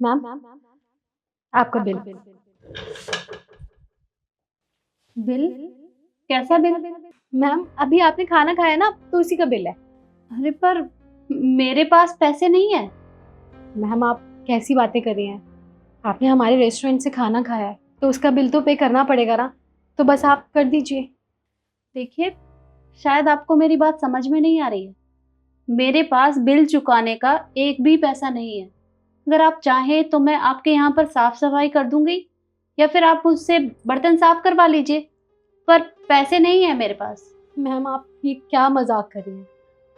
Ma'am, आपका bill. Bill? कैसा bill? Ma'am, अभी आपने खाना खाया ना, तो उसी का बिल है। अरे पर मेरे पास पैसे नहीं है। मैम, आप कैसी बातें कर रही हैं? आपने हमारे रेस्टोरेंट से खाना खाया है, तो उसका बिल तो पे करना पड़ेगा ना। तो बस आप कर दीजिए। देखिए, शायद आपको मेरी बात समझ में नहीं आ रही है। मेरे पास बिल चुकाने का एक भी पैसा नहीं है। अगर आप चाहें तो मैं आपके यहाँ पर साफ सफाई कर दूंगी, या फिर आप मुझसे बर्तन साफ करवा लीजिए, पर पैसे नहीं है मेरे पास। मैम, आप ये क्या मजाक कर रही हैं?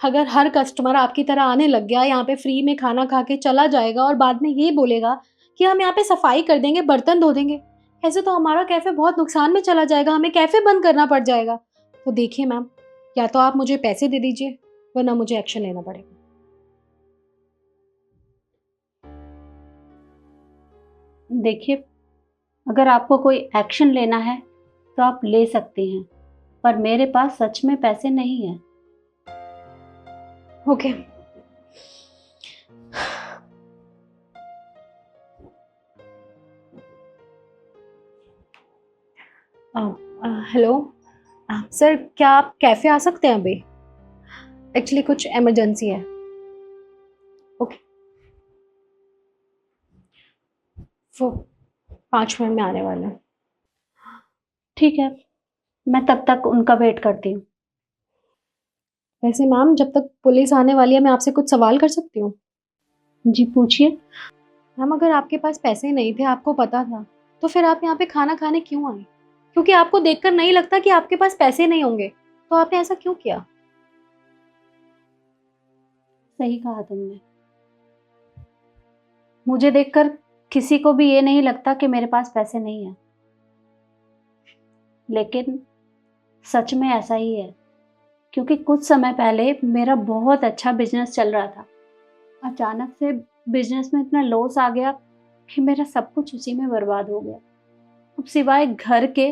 अगर हर कस्टमर आपकी तरह आने लग गया, यहाँ पे फ्री में खाना खा के चला जाएगा और बाद में ये बोलेगा कि हम यहाँ पे सफाई कर देंगे, बर्तन धो देंगे, ऐसे तो हमारा कैफे बहुत नुकसान में चला जाएगा, हमें कैफे बंद करना पड़ जाएगा। तो देखिए मैम, या तो आप मुझे पैसे दे दीजिए, वरना मुझे एक्शन लेना पड़ेगा। देखिए, अगर आपको कोई एक्शन लेना है तो आप ले सकते हैं, पर मेरे पास सच में पैसे नहीं है। ओके। हेलो सर, क्या आप कैफे आ सकते हैं अभी? एक्चुअली कुछ इमरजेंसी है। ओके, वो 5 मिनट में आने वाले हैं। ठीक है, मैं तब तक उनका वेट करती हूँ। वैसे मैम, जब तक पुलिस आने वाली है, मैं आपसे कुछ सवाल कर सकती हूँ? जी पूछिए। मैम, अगर आपके पास पैसे नहीं थे, आपको पता था, तो फिर आप यहाँ पे खाना खाने क्यों आए? क्योंकि आपको देखकर नहीं लगता कि आपके पास पैसे नहीं होंगे, तो आपने ऐसा क्यों किया? सही कहा तुमने। मुझे देखकर किसी को भी ये नहीं लगता कि मेरे पास पैसे नहीं है, लेकिन सच में ऐसा ही है। क्योंकि कुछ समय पहले मेरा बहुत अच्छा बिजनेस चल रहा था। अचानक से बिजनेस में इतना लॉस आ गया कि मेरा सब कुछ उसी में बर्बाद हो गया। अब सिवाय घर के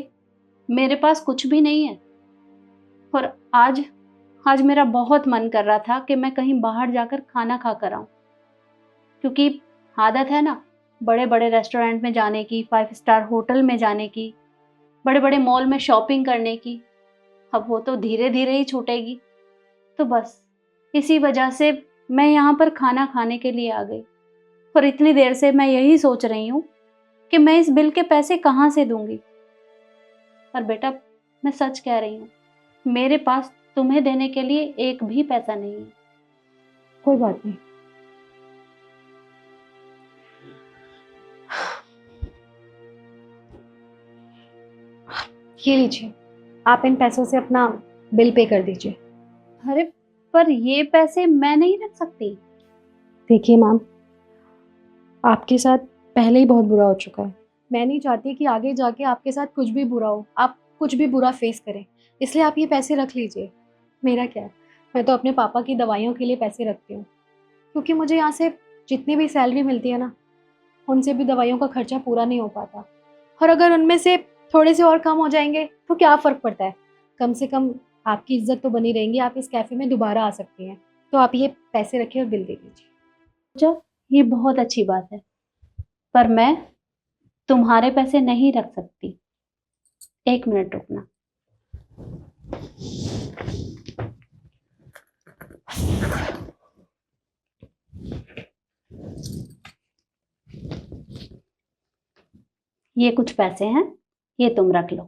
मेरे पास कुछ भी नहीं है। और आज आज मेरा बहुत मन कर रहा था कि मैं कहीं बाहर जाकर खाना खा कर आऊं, क्योंकि आदत है ना, बड़े बड़े रेस्टोरेंट में जाने की, 5 स्टार होटल में जाने की, बड़े बड़े मॉल में शॉपिंग करने की। अब वो तो धीरे धीरे ही छूटेगी। तो बस इसी वजह से मैं यहाँ पर खाना खाने के लिए आ गई। और इतनी देर से मैं यही सोच रही हूँ कि मैं इस बिल के पैसे कहाँ से दूंगी। पर बेटा, मैं सच कह रही हूँ, मेरे पास तुम्हें देने के लिए एक भी पैसा नहीं है। कोई बात नहीं। ये लीजिए, आप इन पैसों से अपना बिल पे कर दीजिए। अरे पर ये पैसे मैं नहीं रख सकती। देखिए मैम, आपके साथ पहले ही बहुत बुरा हो चुका है। मैं नहीं चाहती कि आगे जाके आपके साथ कुछ भी बुरा हो, आप कुछ भी बुरा फेस करें। इसलिए आप ये पैसे रख लीजिए। मेरा क्या है, मैं तो अपने पापा की दवाइयों के लिए पैसे रखती हूँ, क्योंकि मुझे यहाँ से जितनी भी सैलरी मिलती है ना, उनसे भी दवाइयों का खर्चा पूरा नहीं हो पाता। और अगर उनमें से थोड़े से और कम हो जाएंगे तो क्या फ़र्क पड़ता है? कम से कम आपकी इज्जत तो बनी रहेंगी, आप इस कैफ़े में दोबारा आ सकती हैं। तो आप ये पैसे रखिए और बिल दे दीजिए। अच्छा, ये बहुत अच्छी बात है, पर मैं तुम्हारे पैसे नहीं रख सकती। 1 मिनट रुकना। ये कुछ पैसे हैं, ये तुम रख लो।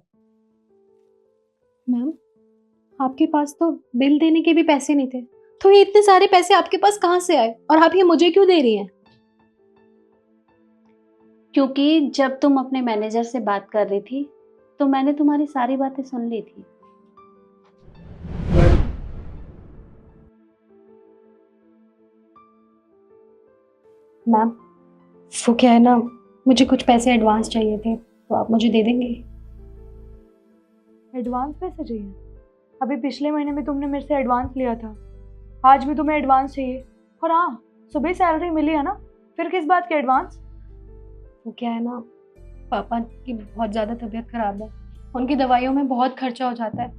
मैम, आपके पास तो बिल देने के भी पैसे नहीं थे, तो ये इतने सारे पैसे आपके पास कहाँ से आए और आप ये मुझे क्यों दे रही हैं? क्योंकि जब तुम अपने मैनेजर से बात कर रही थी तो मैंने तुम्हारी सारी बातें सुन ली थी। मैम, वो क्या है ना, मुझे कुछ पैसे एडवांस चाहिए थे, तो आप मुझे दे देंगे? एडवांस पैसे चाहिए? अभी पिछले महीने में तुमने मेरे से एडवांस लिया था, आज भी तुम्हें एडवांस चाहिए? और हाँ, सुबह सैलरी मिली है ना, फिर किस बात के एडवांस? वो क्या है ना, पापा की बहुत ज़्यादा तबीयत खराब है, उनकी दवाइयों में बहुत खर्चा हो जाता है,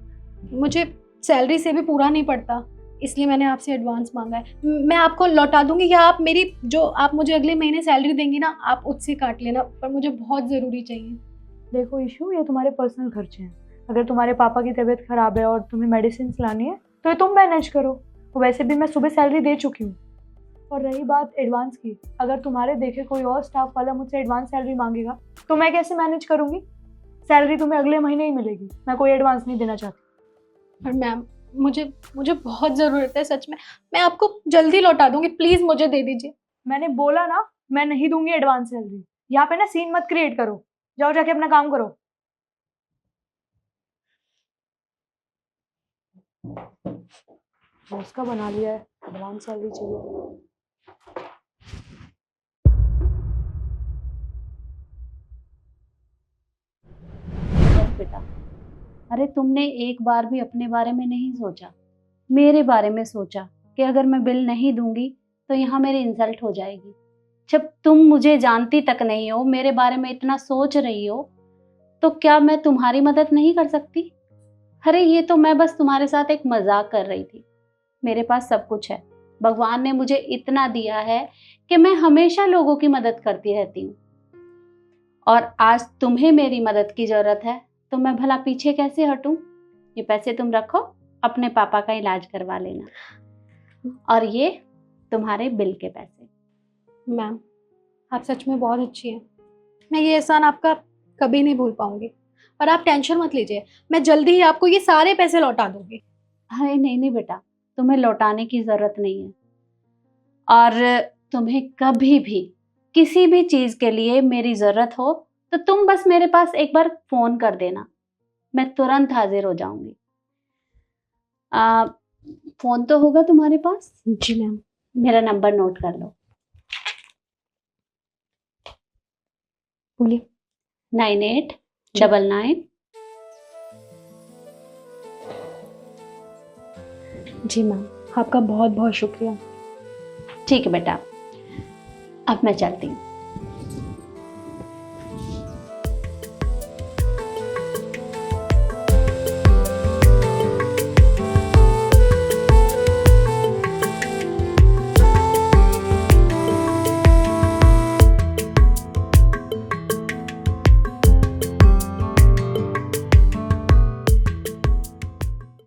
मुझे सैलरी से भी पूरा नहीं पड़ता, इसलिए मैंने आपसे एडवांस मांगा है। मैं आपको लौटा दूंगी, या आप मेरी जो आप मुझे अगले महीने सैलरी देंगी ना, आप उससे काट लेना, पर मुझे बहुत ज़रूरी चाहिए। देखो इशू, ये तुम्हारे पर्सनल खर्चे हैं। अगर तुम्हारे पापा की तबीयत खराब है और तुम्हें मेडिसिन लानी है तो ये तुम मैनेज करो। वैसे भी मैं सुबह सैलरी दे चुकी हूँ। और रही बात एडवांस की, अगर तुम्हारे देखे कोई और स्टाफ वाला मुझसे एडवांस सैलरी मांगेगा तो मैं कैसे मैनेज करूँगी? सैलरी तुम्हें अगले महीने ही मिलेगी, मैं कोई एडवांस नहीं देना चाहती। पर मैम, मुझे मुझे बहुत ज़रूरत है सच में। मैं आपको जल्दी लौटा दूंगी, प्लीज़ मुझे दे दीजिए। मैंने बोला ना, मैं नहीं दूंगी एडवांस सैलरी। यहाँ पे ना सीन मत क्रिएट करो, जाओ जाके अपना काम करो। उसका बना लिया है, एडवांस सैलरी चाहिए। बस बेटा, अरे तुमने एक बार भी अपने बारे में नहीं सोचा, मेरे बारे में सोचा कि अगर मैं बिल नहीं दूंगी तो यहाँ मेरी इंसल्ट हो जाएगी। जब तुम मुझे जानती तक नहीं हो, मेरे बारे में इतना सोच रही हो, तो क्या मैं तुम्हारी मदद नहीं कर सकती? अरे ये तो मैं बस तुम्हारे साथ एक मजाक कर रही थी। मेरे पास सब कुछ है, भगवान ने मुझे इतना दिया है कि मैं हमेशा लोगों की मदद करती रहती हूँ। और आज तुम्हें मेरी मदद की जरूरत है तो मैं भला पीछे कैसे हटूं? ये पैसे तुम रखो, अपने पापा का इलाज करवा लेना, और ये तुम्हारे बिल के पैसे। मैम, आप सच में बहुत अच्छी हैं। मैं ये एहसान आपका कभी नहीं भूल पाऊंगी। और आप टेंशन मत लीजिए, मैं जल्दी ही आपको ये सारे पैसे लौटा दूंगी। अरे नहीं नहीं बेटा, तुम्हें लौटाने की जरूरत नहीं है। और तुम्हें कभी भी किसी भी चीज के लिए मेरी जरूरत हो तो तुम बस मेरे पास एक बार फोन कर देना, मैं तुरंत हाजिर हो जाऊंगी। फोन तो होगा तुम्हारे पास? जी मैम। मेरा नंबर नोट कर लो। बोलिए। 9899। जी मैम, आपका बहुत बहुत शुक्रिया। ठीक है बेटा, अब मैं चलती हूँ।